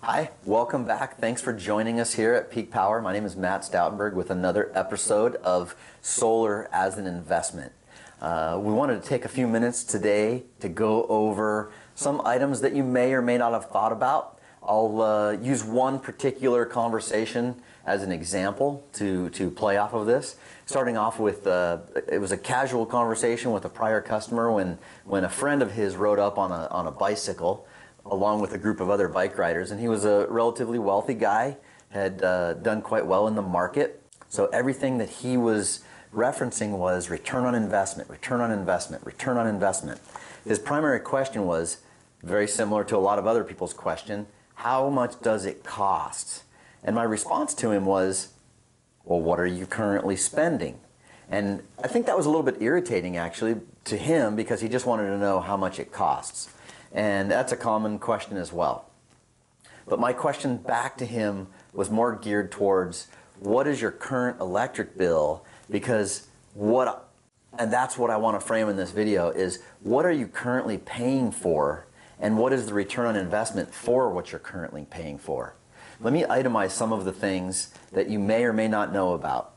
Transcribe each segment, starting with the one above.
Hi, welcome back. Thanks for joining us here at Peak Power. My name is Matt Stoutenberg with another episode of Solar as an Investment. We wanted to take a few minutes today to go over some items that you may or may not have thought about. I'll use one particular conversation as an example to play off of this. Starting off with, it was a casual conversation with a prior customer when a friend of his rode up on a bicycle along with a group of other bike riders, and he was a relatively wealthy guy, had done quite well in the market. So everything that he was referencing was return on investment, return on investment, return on investment. His primary question was very similar to a lot of other people's question: how much does it cost? And my response to him was, well, what are you currently spending? And I think that was a little bit irritating actually to him, because he just wanted to know how much it costs. And that's a common question as well. But my question back to him was more geared towards, what is your current electric bill? Because and that's what I want to frame in this video, is what are you currently paying for, and what is the return on investment for what you're currently paying for? Let me itemize some of the things that you may or may not know about.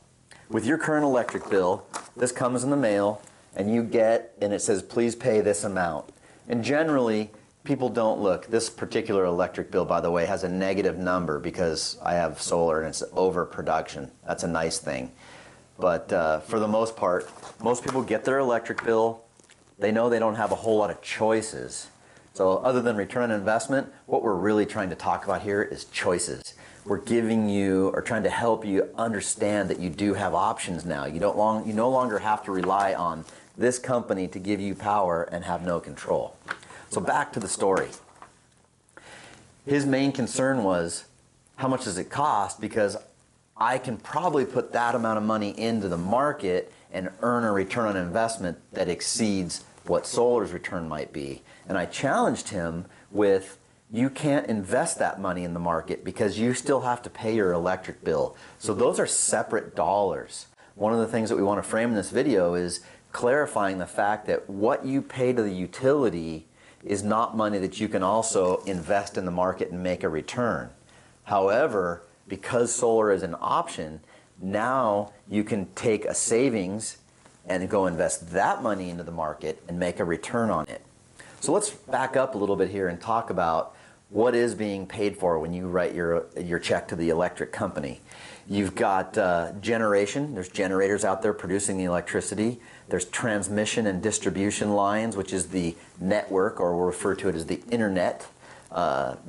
With your current electric bill, this comes in the mail, and it says, please pay this amount. And generally, people don't look. This particular electric bill, by the way, has a negative number because I have solar and it's overproduction. That's a nice thing. But for the most part, most people get their electric bill. They know they don't have a whole lot of choices. So other than return on investment, what we're really trying to talk about here is choices. We're giving you, or trying to help you understand that you do have options now. You no longer have to rely on this company to give you power and have no control. So back to the story. His main concern was, how much does it cost? Because I can probably put that amount of money into the market and earn a return on investment that exceeds what solar's return might be. And I challenged him with, you can't invest that money in the market because you still have to pay your electric bill. So those are separate dollars. One of the things that we want to frame in this video is clarifying the fact that what you pay to the utility is not money that you can also invest in the market and make a return. However, because solar is an option, now you can take a savings and go invest that money into the market and make a return on it. So let's back up a little bit here and talk about what is being paid for when you write your check to the electric company. You've got generation. There's generators out there producing the electricity. There's transmission and distribution lines, which is the network, or we'll refer to it as the internet,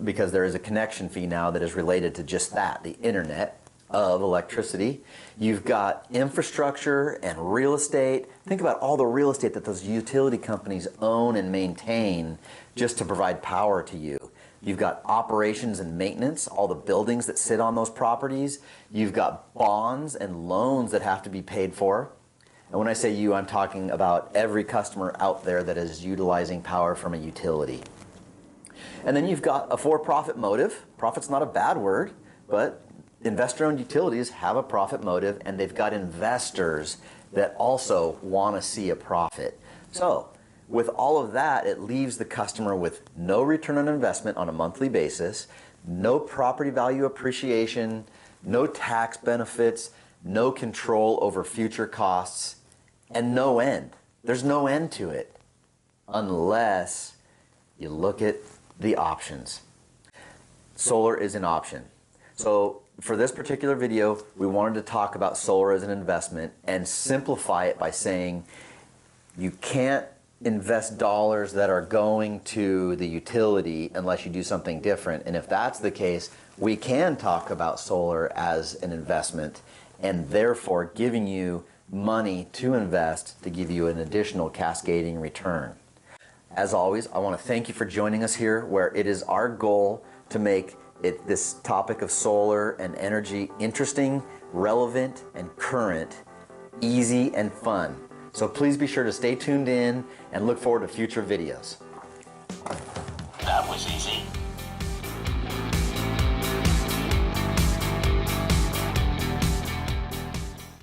because there is a connection fee now that is related to just that, the internet of electricity. You've got infrastructure and real estate. Think about all the real estate that those utility companies own and maintain just to provide power to you. You've got operations and maintenance, all the buildings that sit on those properties. You've got bonds and loans that have to be paid for. And when I say you, I'm talking about every customer out there that is utilizing power from a utility. And then you've got a for-profit motive. Profit's not a bad word, but investor-owned utilities have a profit motive, and they've got investors that also want to see a profit. So with all of that, it leaves the customer with no return on investment on a monthly basis, no property value appreciation, no tax benefits, no control over future costs, and no end. There's no end to it unless you look at the options. Solar is an option. So for this particular video, we wanted to talk about solar as an investment and simplify it by saying you can't invest dollars that are going to the utility unless you do something different. And if that's the case, we can talk about solar as an investment, and therefore giving you money to invest to give you an additional cascading return. As always, I want to thank you for joining us here, where it is our goal to make this topic of solar and energy interesting, relevant, and current, easy and fun. So please be sure to stay tuned in and look forward to future videos. That was easy.